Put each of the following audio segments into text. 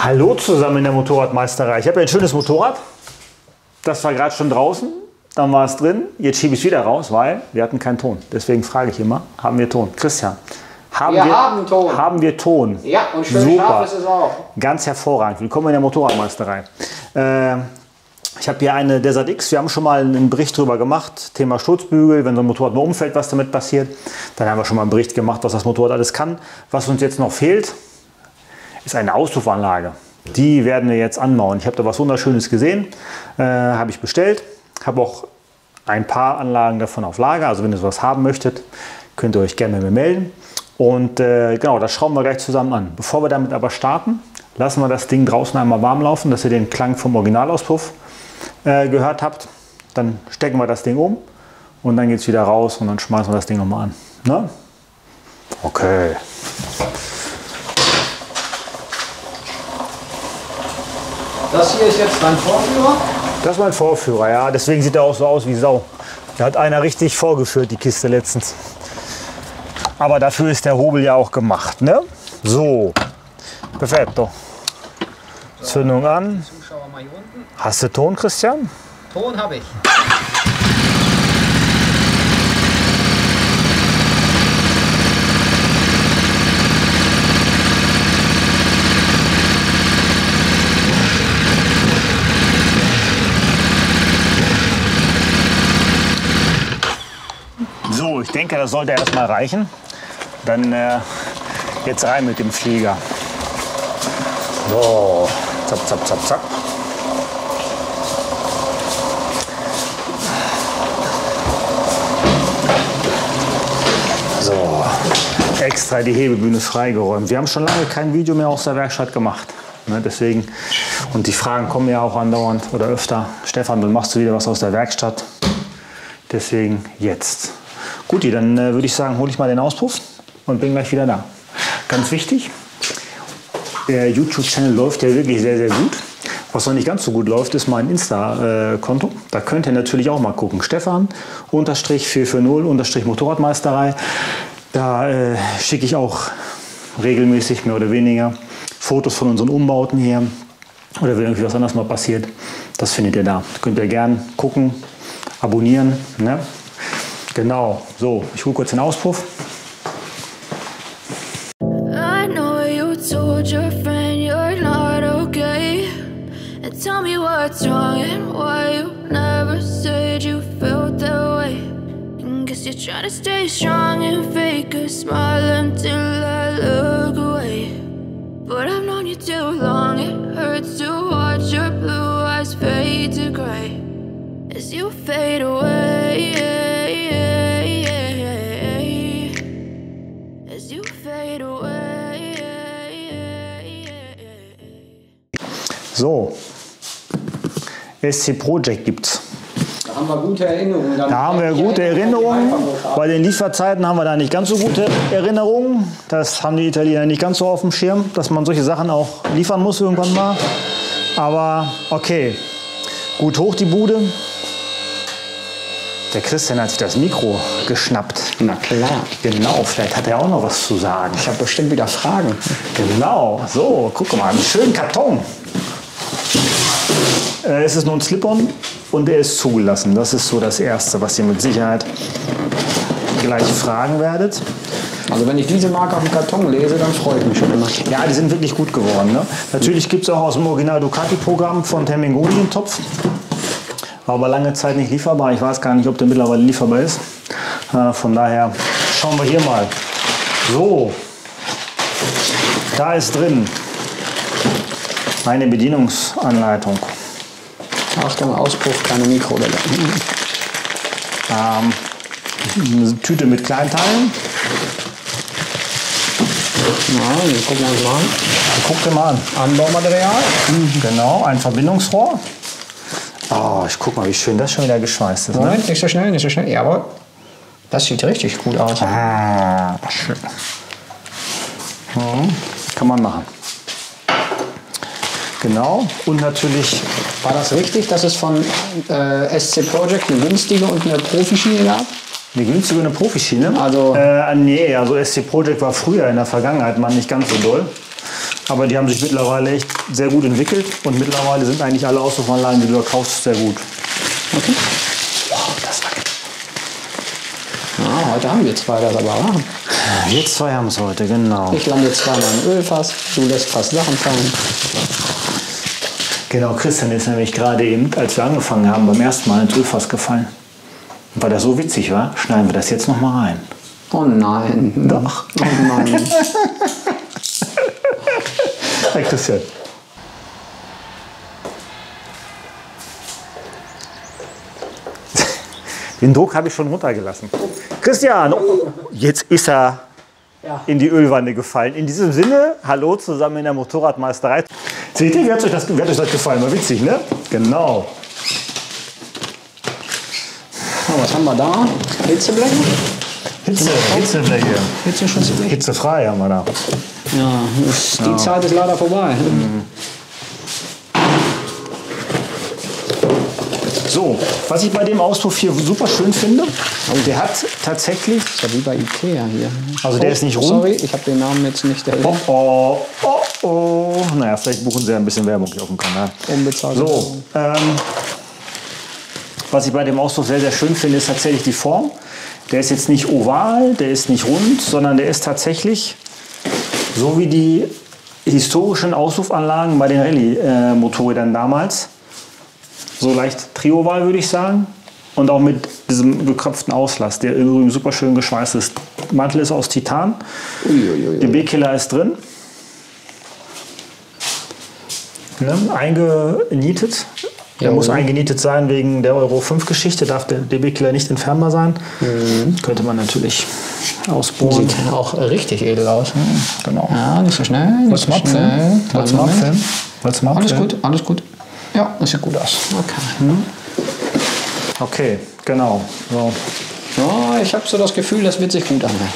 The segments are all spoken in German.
Hallo zusammen in der Motorradmeisterei. Ich habe ja ein schönes Motorrad. Das war gerade schon draußen, dann war es drin. Jetzt schiebe ich es wieder raus, weil wir hatten keinen Ton. Deswegen frage ich immer, haben wir Ton? Christian, haben Ton. Haben wir Ton? Ja, und schön scharf ist es auch. Ganz hervorragend. Willkommen in der Motorradmeisterei. Ich habe hier eine Desert X. Wir haben schon mal einen Bericht darüber gemacht. Thema Sturzbügel, wenn so ein Motorrad nur umfällt, was damit passiert. Dann haben wir schon mal einen Bericht gemacht, was das Motorrad alles kann. Was uns jetzt noch fehlt, ist eine Auspuffanlage. Die werden wir jetzt anbauen. Ich habe da was Wunderschönes gesehen, habe ich bestellt. Habe auch ein paar Anlagen davon auf Lager. Also wenn ihr sowas haben möchtet, könnt ihr euch gerne bei mir melden. Und genau, das schrauben wir gleich zusammen an. Bevor wir damit aber starten, lassen wir das Ding draußen einmal warm laufen, dass ihr den Klang vom Originalauspuff gehört habt. Dann stecken wir das Ding um und dann geht es wieder raus und dann schmeißen wir das Ding nochmal an. Ne? Okay. Das hier ist jetzt dein Vorführer? Das ist mein Vorführer, ja. Deswegen sieht er auch so aus wie Sau. Da hat einer richtig vorgeführt, die Kiste letztens. Aber dafür ist der Hobel ja auch gemacht, ne? So, perfetto. Zündung an. Zuschauer mal hier unten. Hast du Ton, Christian? Ton habe ich. So, ich denke, das sollte erstmal reichen. Dann jetzt rein mit dem Flieger. So, zapp, zapp, zapp, zapp. So, extra die Hebebühne freigeräumt. Wir haben schon lange kein Video mehr aus der Werkstatt gemacht. Ne, deswegen, und die Fragen kommen ja auch andauernd oder öfter. Stefan, dann machst du wieder was aus der Werkstatt. Deswegen jetzt. Guti, dann würde ich sagen, hole ich mal den Auspuff und bin gleich wieder da. Ganz wichtig, der YouTube-Channel läuft ja wirklich sehr, sehr gut. Was noch nicht ganz so gut läuft, ist mein Insta-Konto. Da könnt ihr natürlich auch mal gucken. Stefan_440_Motorradmeisterei. Da schicke ich auch regelmäßig, mehr oder weniger, Fotos von unseren Umbauten hier. Oder wenn irgendwie was anderes mal passiert, das findet ihr da. Könnt ihr gern gucken, abonnieren. Ne? Genau, so, ich hole kurz den Auspuff. I know you told your friend you're not okay. And tell me what's wrong and why you never said you felt that way. And guess you're trying to stay strong and fake a smile until I look away. But I've known you too long, it hurts to watch your blue eyes fade to gray as you fade away. So, SC Project gibt's. Da haben wir gute Erinnerungen. Da haben wir gute Erinnerungen. Bei den Lieferzeiten haben wir da nicht ganz so gute Erinnerungen. Das haben die Italiener nicht ganz so auf dem Schirm, dass man solche Sachen auch liefern muss irgendwann mal. Aber okay, gut hoch die Bude. Der Christian hat sich das Mikro geschnappt. Na klar. Genau, vielleicht hat er auch noch was zu sagen. Ich habe bestimmt wieder Fragen. Genau, so, guck mal, einen schönen Karton. Es ist nur ein Slip-on und er ist zugelassen. Das ist so das Erste, was ihr mit Sicherheit gleich fragen werdet. Also wenn ich diese Marke auf dem Karton lese, dann freue ich mich schon immer. Ja, die sind wirklich gut geworden. Ne? Natürlich gibt es auch aus dem Original Ducati-Programm von Termingoni einen Topf. War aber lange Zeit nicht lieferbar. Ich weiß gar nicht, ob der mittlerweile lieferbar ist. Von daher schauen wir hier mal. So, da ist drin eine Bedienungsanleitung. Achtung, Auspuff, keine Mikrowelle. Eine Tüte mit Kleinteilen. Ja, den gucken wir uns mal an. Guck dir mal an. Anbaumaterial. Genau, ein Verbindungsrohr. Oh, ich guck mal, wie schön das schon wieder geschweißt ist. Ne? Moment, nicht so schnell, nicht so schnell. Jawohl. Das sieht richtig gut aus. Ah, schön. Kann man machen. Genau, und natürlich. War das richtig, dass es von SC Project eine günstige und eine Profischiene gab? Eine günstige und eine Profischiene? Also nee, also SC Project war früher in der Vergangenheit mal nicht ganz so doll. Aber die haben sich mittlerweile echt sehr gut entwickelt und mittlerweile sind eigentlich alle Auspuffanlagen, die du da kaufst, sehr gut. Okay. Wow, das war geil. Ja, heute haben wir zwei das aber. Oder? Wir zwei haben es heute, genau. Ich lande zweimal im Ölfass, du lässt fast Sachen fallen. Genau, Christian ist nämlich gerade eben, als wir angefangen haben, beim ersten Mal ins Ölfass gefallen. Und weil das so witzig war, schneiden wir das jetzt noch mal rein. Oh nein. Doch. Oh nein. Hey Christian. Den Druck habe ich schon runtergelassen. Christian, oh, jetzt ist er in die Ölwanne gefallen. In diesem Sinne, hallo zusammen in der Motorradmeisterei. Seht ihr, wie hat euch das gefallen? War witzig, ne? Genau. Oh, was haben wir da? Hitzebleche? Hitzebleche. Hitzeschutzbleche? Hitzefrei haben wir da. Ja, die Zeit ist leider vorbei. So, was ich bei dem Auspuff hier super schön finde, der hat tatsächlich... Das ist ja wie bei Ikea hier. Also der ist nicht rund. Sorry, ich habe den Namen jetzt nicht erwähnt. Oh, oh, oh, oh. Naja, vielleicht buchen sie ja ein bisschen Werbung hier auf dem Kanal. Unbezahlte So, was ich bei dem Auspuff sehr, sehr schön finde, ist tatsächlich die Form. Der ist jetzt nicht oval, der ist nicht rund, sondern der ist tatsächlich so wie die historischen Auspuffanlagen bei den Rallye-Motorrädern damals. So leicht trioval, würde ich sagen. Und auch mit diesem gekröpften Auslass, der übrigens super schön geschweißt ist. Mantel ist aus Titan. Der B-Killer ist drin. Ne? Eingenietet. Der muss eingenietet sein wegen der Euro 5-Geschichte. Darf der B-Killer nicht entfernbar sein. Könnte man natürlich ausbohren. Sieht auch richtig edel aus. Genau. Ja, nicht so schnell. Wolltest du mal abfilmen? Wolltest du mal abfilmen? Alles gut, alles gut. Ja, das sieht gut aus. Okay. Okay, genau. So. Ja, ich habe so das Gefühl, das wird sich gut anhören.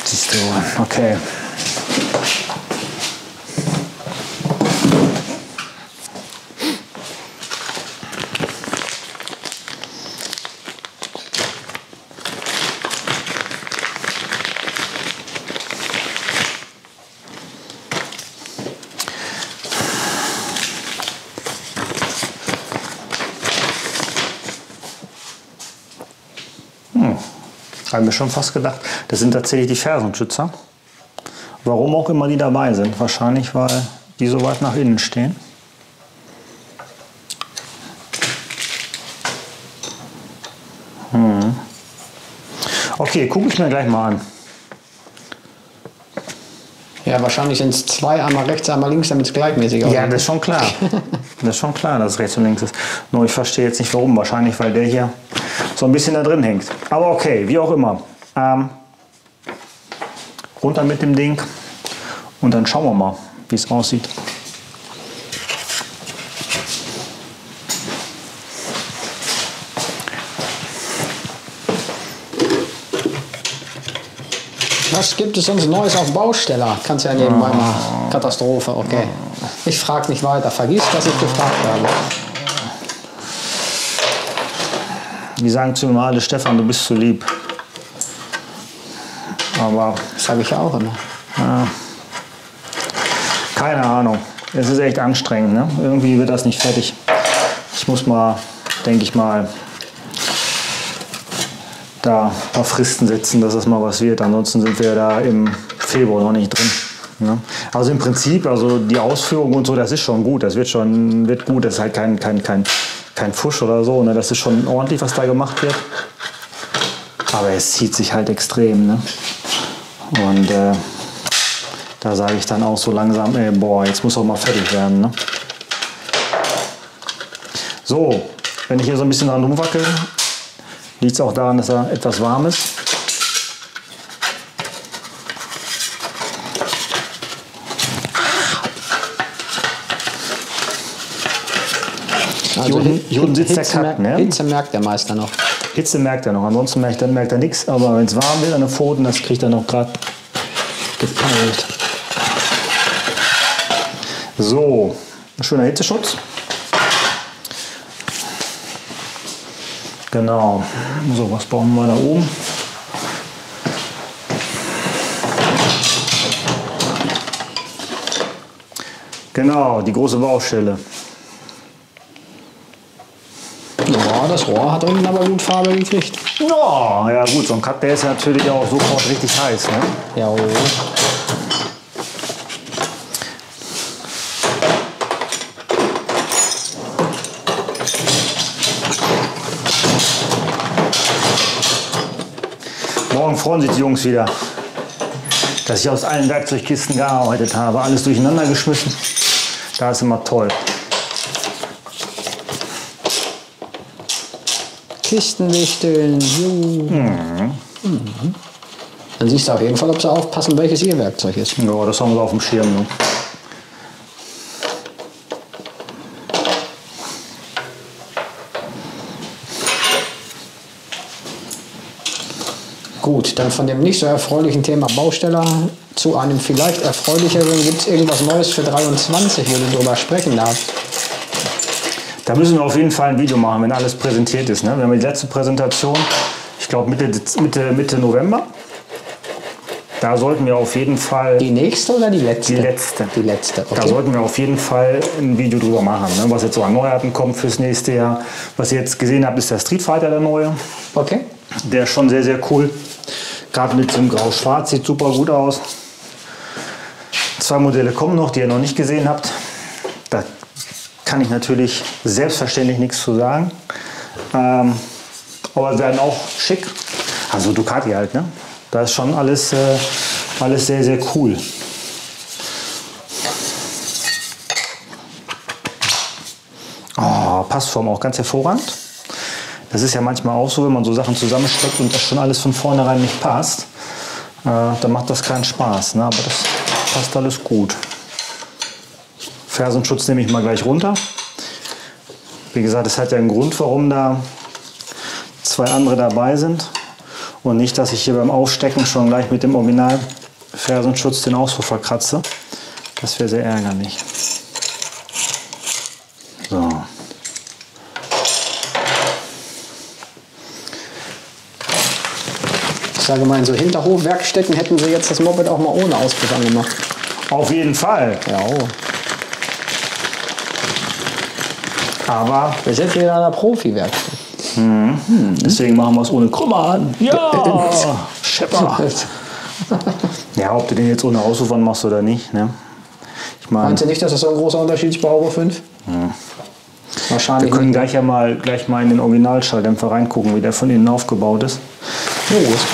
Siehst du, okay. Haben wir schon fast gedacht. Das sind tatsächlich die Fersenschützer. Warum auch immer die dabei sind. Wahrscheinlich, weil die so weit nach innen stehen. Okay, gucke ich mir gleich mal an. Ja, wahrscheinlich sind es zwei, einmal rechts, einmal links, damit es gleichmäßig aussieht. Ja, das ist schon klar. Das ist schon klar, dass es rechts und links ist. Nur ich verstehe jetzt nicht warum. Wahrscheinlich, weil der hier so ein bisschen da drin hängt. Aber okay, wie auch immer. Runter mit dem Ding und dann schauen wir mal, wie es aussieht. Was gibt es sonst Neues auf Bausteller? Kannst ja nebenbei mal. Katastrophe, okay. Ich frage nicht weiter. Vergiss, dass ich gefragt habe. Die sagen zu mir alle, Stefan, du bist zu lieb. Aber Das sage ich ja auch immer. keine Ahnung. Es ist echt anstrengend. Ne? Irgendwie wird das nicht fertig. Ich muss mal, denke ich mal, da ein paar Fristen setzen, dass das mal was wird. Ansonsten sind wir da im Februar noch nicht drin. Ne? Also im Prinzip, also die Ausführung und so, das ist schon gut. Das wird gut. Das ist halt kein Fusch oder so. Ne? Das ist schon ordentlich, was da gemacht wird. Aber es zieht sich halt extrem. Ne? Und da sage ich dann auch so langsam, ey, boah, jetzt muss auch mal fertig werden. Ne? So, wenn ich hier so ein bisschen dran rumwackel, liegt es auch daran, dass er etwas warm ist. Also hier unten sitzt der Cut, ne? Hitze merkt der Meister noch. Hitze merkt er noch, ansonsten merkt er nichts. Aber wenn es warm wird an den Pfoten, das kriegt er noch gerade gepeilt. So, ein schöner Hitzeschutz. Genau. So, was brauchen wir da oben? Genau, die große Baustelle. Ja, das Rohr hat unten aber gut Farbe gekriegt. Ja, ja gut, so ein Cut, der ist natürlich auch sofort richtig heiß. Ne? Ja. Morgen freuen sich die Jungs wieder, dass ich aus allen Werkzeugkisten gearbeitet habe. Alles durcheinander geschmissen. Da ist immer toll. Kisten wichteln. Dann siehst du auf jeden Fall, ob sie aufpassen, welches ihr Werkzeug ist. Ja, das haben wir auf dem Schirm. Ne? Gut, dann von dem nicht so erfreulichen Thema Bausteller zu einem vielleicht erfreulicheren. Gibt es irgendwas Neues für 23, wo du drüber sprechen darfst? Da müssen wir auf jeden Fall ein Video machen, wenn alles präsentiert ist. Ne? Wir haben die letzte Präsentation, ich glaube Mitte November. Da sollten wir auf jeden Fall... Die nächste oder die letzte? Die letzte. Die letzte, okay. Da sollten wir auf jeden Fall ein Video drüber machen, ne? Was jetzt so an Neuheiten kommt fürs nächste Jahr. Was ihr jetzt gesehen habt, ist der Street Fighter, der neue. Okay. Der ist schon sehr, sehr cool. Gerade mit dem Grau-Schwarz, sieht super gut aus. 2 Modelle kommen noch, die ihr noch nicht gesehen habt. Da kann ich natürlich selbstverständlich nichts zu sagen. Aber sie werden auch schick. Also Ducati halt, ne? Da ist schon alles sehr, sehr cool. Oh, Passform auch ganz hervorragend. Das ist ja manchmal auch so, wenn man so Sachen zusammensteckt und das schon alles von vornherein nicht passt. Dann macht das keinen Spaß. Ne? Aber das passt alles gut. Fersenschutz nehme ich mal gleich runter. Wie gesagt, es hat ja einen Grund, warum da 2 andere dabei sind. Und nicht, dass ich hier beim Aufstecken schon gleich mit dem Original Fersenschutz den auch so verkratze. Das wäre sehr ärgerlich. So. Ich sage mal, in so Hinterhofwerkstätten hätten sie jetzt das Moped auch mal ohne Auspuff angemacht. Auf jeden Fall. Ja. Aber wir sind wieder in einer Profi-Werkstatt. deswegen machen wir es ohne Krümmer an. Ja, Schepper. Ja, ob du den jetzt ohne Ausufern machst oder nicht. Ne? Ich mein, Meinst du nicht, dass das so ein großer Unterschied ist bei Euro 5? Wahrscheinlich. Wir können gleich mal in den Originalschalldämpfer reingucken, wie der von innen aufgebaut ist.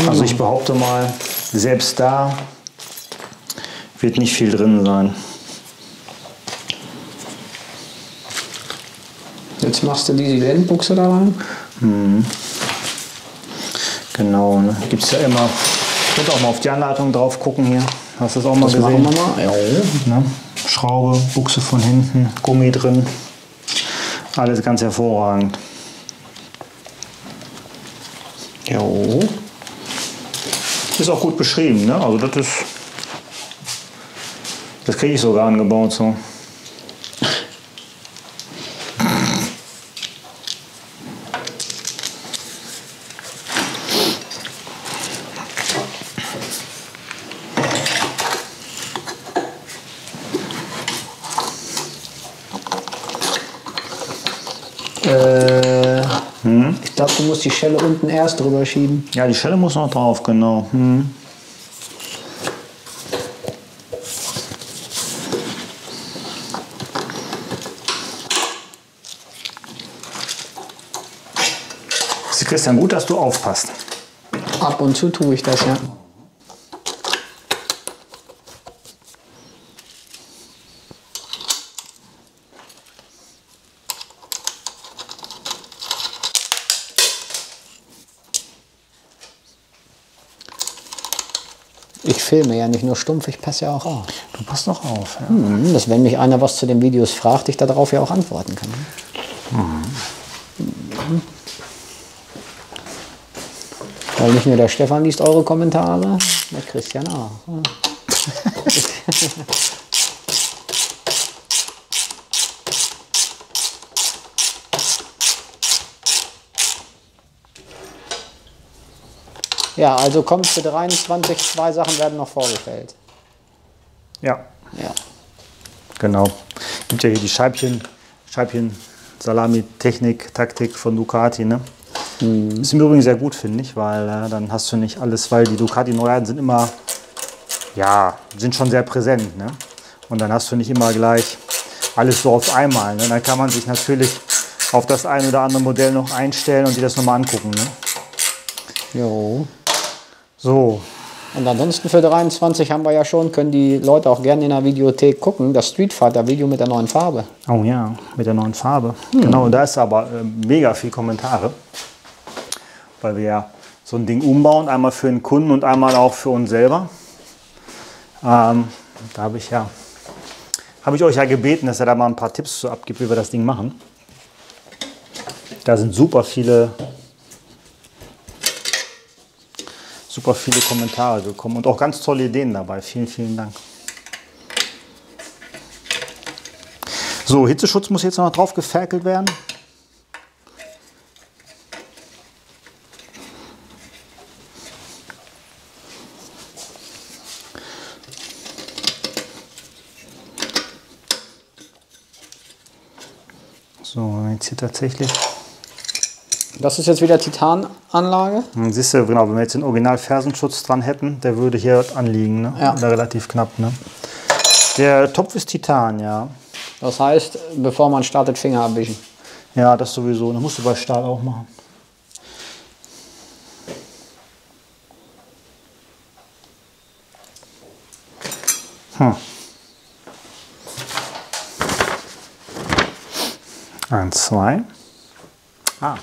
Also ich behaupte mal, selbst da wird nicht viel drin sein. Jetzt machst du diese Lendenbuchse da rein. Genau, ne? Gibt es ja immer. Könnt auch mal auf die Anleitung drauf gucken hier. Hast du das auch mal gesehen? Machen wir mal. Ja. Ne? Schraube, Buchse von hinten, Gummi drin. Alles ganz hervorragend. Jo. Ist auch gut beschrieben, ne? Also das kriege ich sogar angebaut so. Ich glaube, du musst die Schelle unten erst drüber schieben. Ja, die Schelle muss noch drauf, genau. Ist Christian gut, dass du aufpasst? Ab und zu tue ich das, ja. Ich filme ja nicht nur stumpf, ich passe ja auch auf. Du passt noch auf. Ja. Dass wenn mich einer was zu den Videos fragt, ich darauf ja auch antworten kann. Weil nicht nur der Stefan liest eure Kommentare, der Christian auch. Ja, also kommt für 23, 2 Sachen werden noch vorgestellt. Ja. Ja. Genau. Gibt ja hier die Scheibchen Salami-Technik, Taktik von Ducati. Ne? Ist im Übrigen sehr gut, finde ich, weil dann hast du nicht alles, weil die Ducati-Neuheiten sind immer, ja, sind schon sehr präsent. Ne? Und dann hast du nicht immer gleich alles so auf einmal. Ne? Dann kann man sich natürlich auf das ein oder andere Modell noch einstellen und sich das nochmal angucken. Ne? Jo. So. Und ansonsten für 23 haben wir ja schon, können die Leute auch gerne in der Videothek gucken, das Street Fighter Video mit der neuen Farbe. Oh ja, mit der neuen Farbe. Genau, und da ist aber mega viel Kommentare, weil wir ja so ein Ding umbauen, einmal für den Kunden und einmal auch für uns selber. Da habe ich euch ja gebeten, dass ihr da mal ein paar Tipps so abgibt, wie wir das Ding machen. Da sind super viele Kommentare gekommen und auch ganz tolle Ideen dabei. Vielen, vielen Dank. So, Hitzeschutz muss jetzt noch drauf geferkelt werden. So, jetzt hier tatsächlich. Das ist jetzt wieder Titananlage. Siehst du, genau, wenn wir jetzt den Original-Fersenschutz dran hätten, der würde hier anliegen, ne? Ja. Oder relativ knapp. Ne? Der Topf ist Titan, ja. Das heißt, bevor man startet, Finger abwischen. Ja, das sowieso. Das musst du bei Stahl auch machen. Eins, zwei. 3.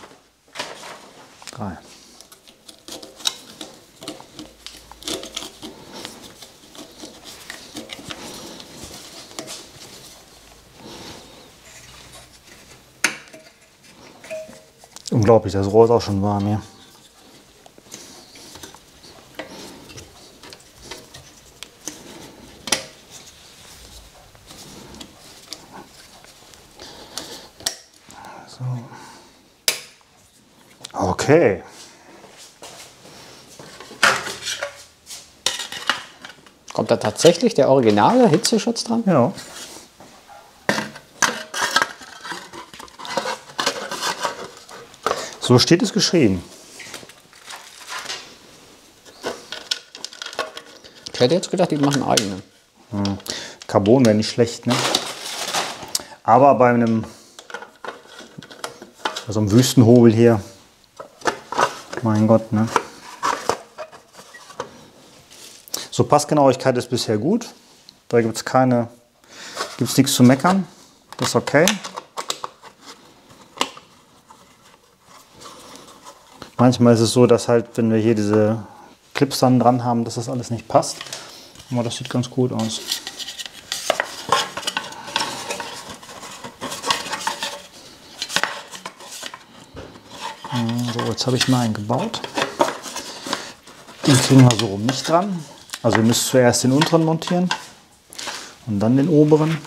Unglaublich, das Rohr ist auch schon warm hier. So. Okay. Kommt da tatsächlich der originale Hitzeschutz dran? Ja. So steht es geschrieben. Ich hätte jetzt gedacht, die machen eigene. Carbon wäre nicht schlecht, ne? Aber bei so einem Wüstenhobel hier, mein Gott, ne? So, Passgenauigkeit ist bisher gut. Da gibt es nichts zu meckern. Das ist okay. Manchmal ist es so, dass halt, wenn wir hier diese Clips dann dran haben, dass das alles nicht passt. Aber das sieht ganz gut aus. So, jetzt habe ich mal einen gebaut. Den kriegen wir so rum nicht dran. Also ihr müsst zuerst den unteren montieren und dann den oberen.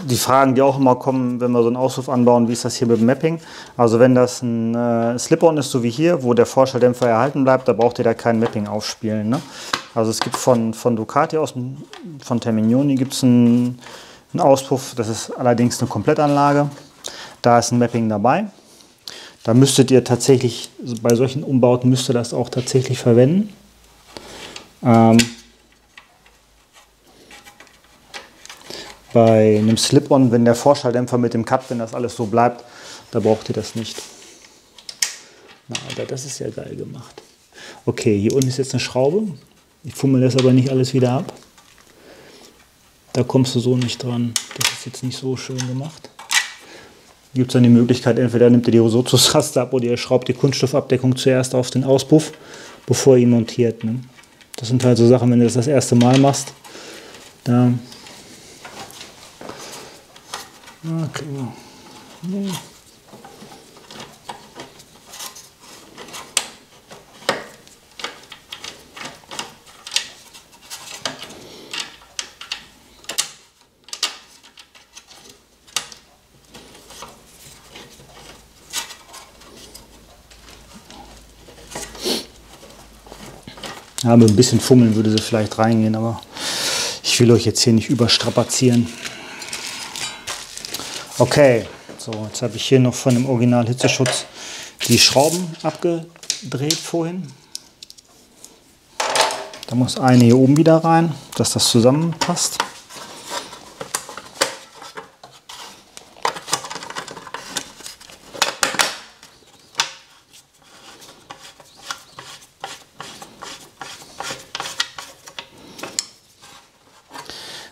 Die Fragen, die auch immer kommen, wenn wir so einen Auspuff anbauen, wie ist das hier mit dem Mapping? Also wenn das ein Slip-On ist, so wie hier, wo der Vorschalldämpfer erhalten bleibt, da braucht ihr da kein Mapping aufspielen. Ne? Also es gibt von Ducati aus, von Terminioni gibt es einen Auspuff, das ist allerdings eine Komplettanlage. Da ist ein Mapping dabei. Da müsstet ihr tatsächlich, bei solchen Umbauten müsst ihr das auch tatsächlich verwenden. Bei einem Slip-On, wenn der Vorschalldämpfer mit dem Cut, wenn das alles so bleibt, da braucht ihr das nicht. Na, Alter, das ist ja geil gemacht. Okay, hier unten ist jetzt eine Schraube. Ich fummel das aber nicht alles wieder ab. Da kommst du so nicht dran. Das ist jetzt nicht so schön gemacht. Gibt es dann die Möglichkeit, entweder nimmt ihr die Rosotus-Raste ab oder ihr schraubt die Kunststoffabdeckung zuerst auf den Auspuff, bevor ihr ihn montiert. Ne? Das sind halt so Sachen, wenn du das erste Mal machst. Da okay. Ja, mit ein bisschen Fummeln würde sie vielleicht reingehen, aber ich will euch jetzt hier nicht überstrapazieren. Okay, so, jetzt habe ich hier noch von dem Original Hitzeschutz die Schrauben abgedreht vorhin. Da muss eine hier oben wieder rein, dass das zusammenpasst.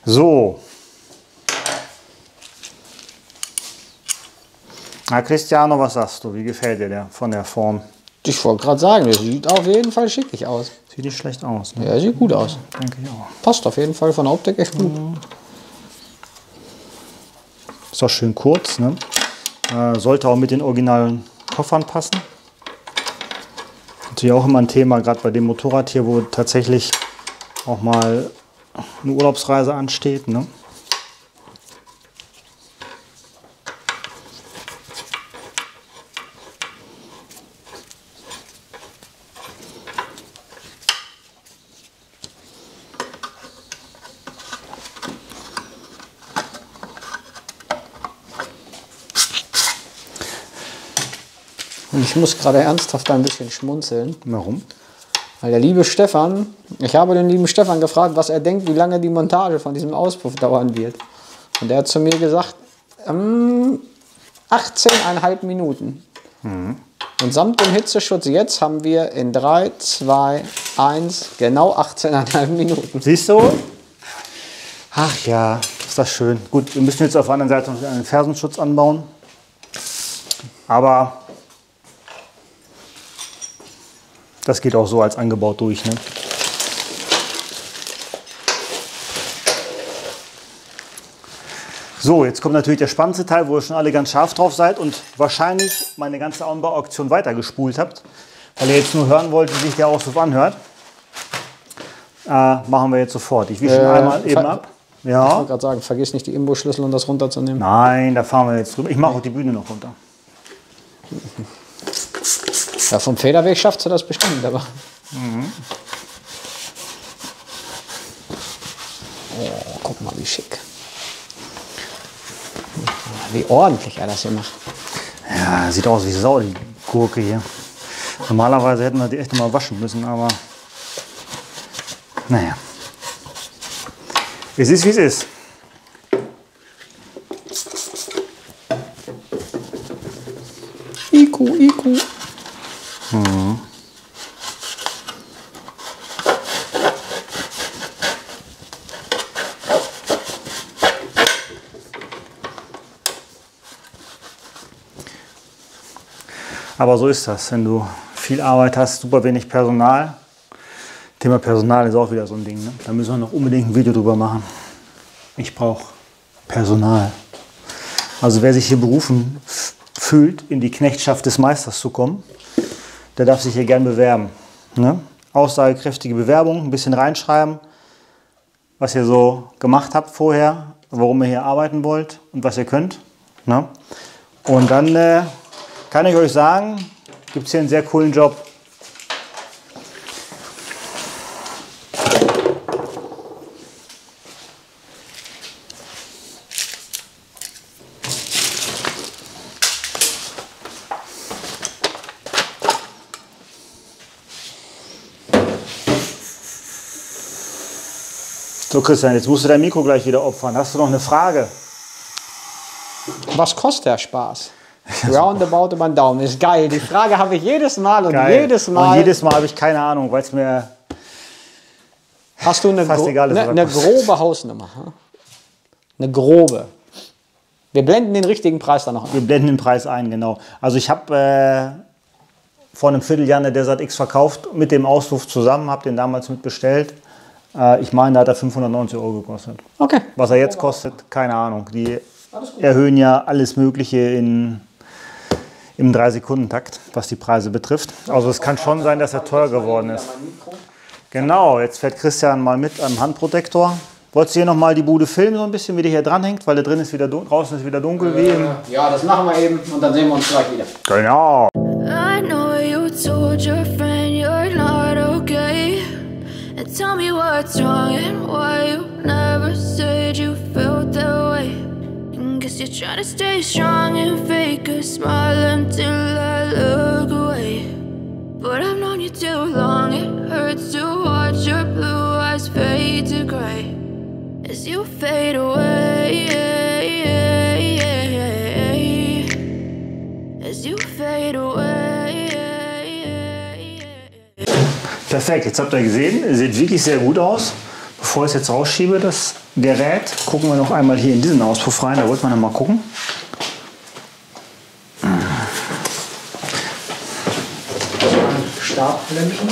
So. Na Cristiano, was sagst du? Wie gefällt dir der von der Form? Ich wollte gerade sagen, der sieht auf jeden Fall schicklich aus. Sieht nicht schlecht aus. Ne? Ja, sieht gut aus. Denke ich auch. Passt auf jeden Fall von der Optik echt gut. Ist auch schön kurz. Ne? Sollte auch mit den originalen Koffern passen. Natürlich auch immer ein Thema, gerade bei dem Motorrad hier, wo tatsächlich auch mal eine Urlaubsreise ansteht. Ne? Und ich muss gerade ernsthaft ein bisschen schmunzeln. Warum? Weil der liebe Stefan, ich habe den lieben Stefan gefragt, was er denkt, wie lange die Montage von diesem Auspuff dauern wird. Und er hat zu mir gesagt, 18,5 Minuten. Und samt dem Hitzeschutz jetzt haben wir in 3, 2, 1 genau 18,5 Minuten. Siehst du? Ach ja, ist das schön. Gut, wir müssen jetzt auf der anderen Seite noch einen Fersenschutz anbauen. Aber das geht auch so als angebaut durch. Ne? So, jetzt kommt natürlich der spannendste Teil, wo ihr schon alle ganz scharf drauf seid und wahrscheinlich meine ganze Anbauauktion weitergespult habt, weil ihr jetzt nur hören wollt, wie sich der Auspuff anhört. Machen wir jetzt sofort. Ich wische ihn einmal eben ab. Ja. Ich wollte gerade sagen, vergiss nicht die Imbusschlüssel und das runterzunehmen. Nein, da fahren wir jetzt drüber. Ich mache auch die Bühne noch runter. Ja, vom Federweg schafft sie das bestimmt, aber. Oh, guck mal, wie schick. Wie ordentlich er das hier macht. Ja, sieht aus wie Sau, die Gurke hier. Normalerweise hätten wir die echt mal waschen müssen, aber naja. Es ist, wie es ist. IQ. Aber so ist das, wenn du viel Arbeit hast, super wenig Personal. Thema Personal ist auch wieder so ein Ding. Ne? Da müssen wir noch unbedingt ein Video drüber machen. Ich brauche Personal. Also wer sich hier berufen fühlt, in die Knechtschaft des Meisters zu kommen, der darf sich hier gern bewerben. Ne? Aussagekräftige Bewerbung, ein bisschen reinschreiben, was ihr so gemacht habt vorher, warum ihr hier arbeiten wollt und was ihr könnt. Ne? Und dann kann ich euch sagen, gibt es hier einen sehr coolen Job. So Christian, jetzt musst du dein Mikro gleich wieder opfern. Hast du noch eine Frage? Was kostet der Spaß? Roundabout über den Daumen. Ist geil. Die Frage habe ich jedes Mal und Geil. jedes Mal. Und jedes Mal habe ich keine Ahnung, weil es mir hast du eine, fast egal ist, eine grobe Hausnummer? Hm? Eine grobe. Wir blenden den richtigen Preis dann noch ein. Wir blenden den Preis ein, genau. Also ich habe vor einem Vierteljahr eine Desert X verkauft mit dem Auspuff zusammen, habe den damals mitbestellt. Ich meine, da hat er 590 € gekostet. Okay. Was er jetzt kostet, keine Ahnung. Die erhöhen ja alles Mögliche im 3-Sekunden-Takt, was die Preise betrifft. Also es kann schon sein, dass er teuer geworden ist. Genau, jetzt fährt Christian mal mit am Handprotektor. Wolltest du hier nochmal die Bude filmen, so ein bisschen, wie der hier dranhängt? Weil da drin ist wieder draußen ist wieder dunkel. Wie im Ja, das machen wir eben und dann sehen wir uns gleich wieder. Genau. I know you told your friend you're not okay. Tell me what's wrong and why you never said you felt that way. And guess you're trying to stay strong and fake a smile until I look away. But I've known you too long, it hurts to watch your blue eyes fade to gray as you fade away, as you fade away. Perfekt, jetzt habt ihr gesehen, sieht wirklich sehr gut aus. Bevor ich es jetzt rausschiebe, das Gerät, gucken wir noch einmal hier in diesen Auspuff rein, da wollte man noch mal gucken. Stablämpchen.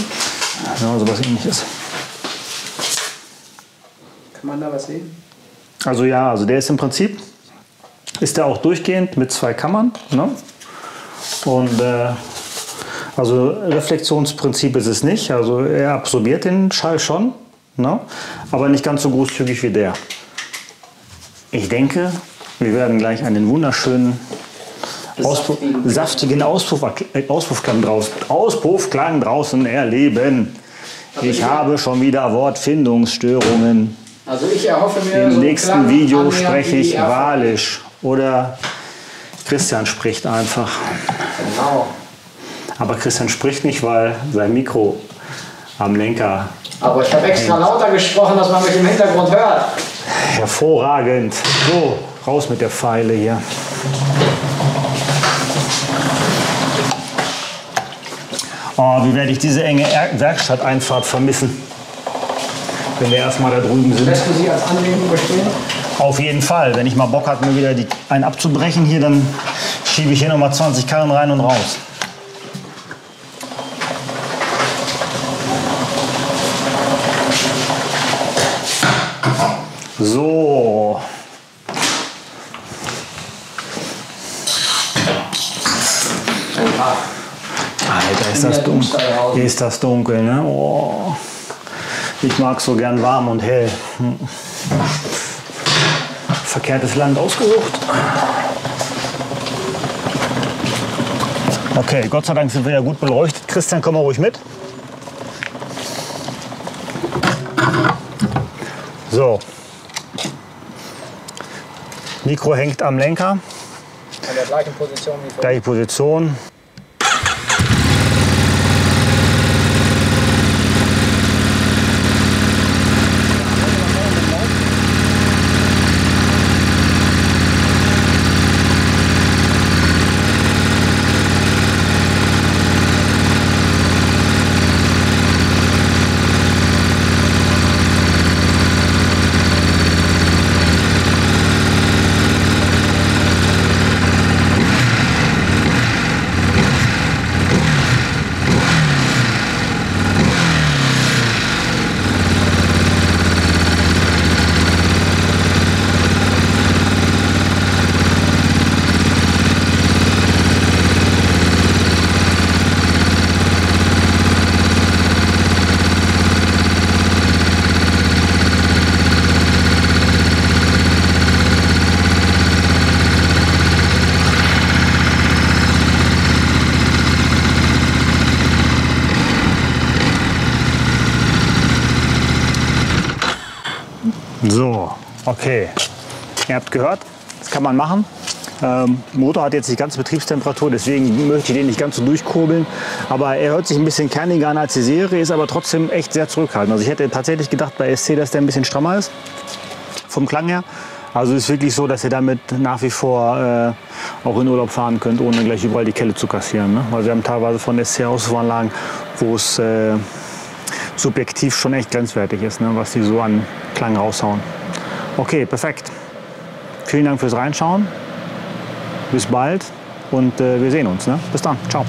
Ja, sowas ähnliches. Kann man da was sehen? Also ja, also der ist im Prinzip, ist der auch durchgehend mit 2 Kammern. Ne? Und also Reflexionsprinzip ist es nicht, also er absorbiert den Schall schon, ne? Aber nicht ganz so großzügig wie der. Ich denke, wir werden gleich einen wunderschönen saftigen Auspuffklang draußen erleben. Ich habe schon wieder Wortfindungsstörungen. Also ich erhoffe mir, im so nächsten Video spreche ich Walisch oder Christian spricht einfach. Genau. Aber Christian spricht nicht, weil sein Mikro am Lenker. Aber ich habe extra lauter gesprochen, dass man mich im Hintergrund hört. Hervorragend. So, raus mit der Pfeile hier. Oh, wie werde ich diese enge Werkstatteinfahrt vermissen, wenn wir erstmal da drüben sind. Lässt du sie als Anlehnung bestehen? Auf jeden Fall. Wenn ich mal Bock habe, mir wieder einen abzubrechen hier, dann schiebe ich hier nochmal 20 Karren rein und raus. So. Alter, ist das dunkel. Hier ist das dunkel, ne? Oh. Ich mag so gern warm und hell. Verkehrtes Land ausgesucht. Okay, Gott sei Dank sind wir ja gut beleuchtet. Christian, komm mal ruhig mit. So. Mikro hängt am Lenker. An der gleichen Position wie vorhin. Gleiche Position. So, okay. Ihr habt gehört, das kann man machen. Motor hat jetzt nicht ganz Betriebstemperatur, deswegen möchte ich den nicht ganz so durchkurbeln. Aber er hört sich ein bisschen kerniger an als die Serie, ist aber trotzdem echt sehr zurückhaltend. Also ich hätte tatsächlich gedacht bei SC, dass der ein bisschen strammer ist, vom Klang her. Also es ist wirklich so, dass ihr damit nach wie vor auch in Urlaub fahren könnt, ohne gleich überall die Kelle zu kassieren. Ne? Weil wir haben teilweise von SC Auspuffanlagen, wo es subjektiv schon echt grenzwertig ist, ne? Was die so an Klang raushauen. Okay, perfekt. Vielen Dank fürs Reinschauen. Bis bald und wir sehen uns. Ne? Bis dann. Ciao.